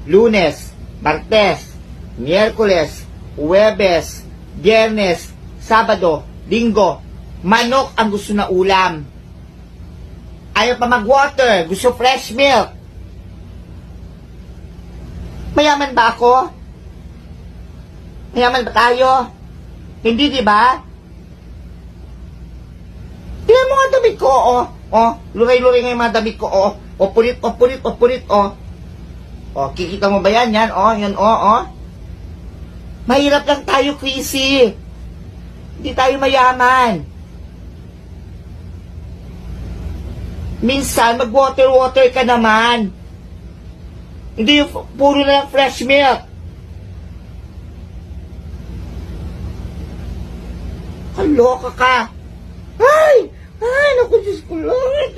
Lunes, Martes, Miyerkules, Huwebes, Biyernes, Sabado, Linggo. Manok ang gusto na ulam. Ayaw pa mag-water, gusto fresh milk. Mayaman ba ako? Mayaman ba tayo? Hindi, di ba? Tingnan mo nga damit ko, oh. Oh, luray-luray nga yung mga damit ko, oh. O, pulit, oh. Oh, kikita mo ba yan? Yan, oh. Mahirap lang tayo, Chrissy. Hindi tayo mayaman. Minsan, mag-water ka naman. Hindi yung puro na lang fresh milk. Kaloka ka. Ay, naku, Diyos ko Lord.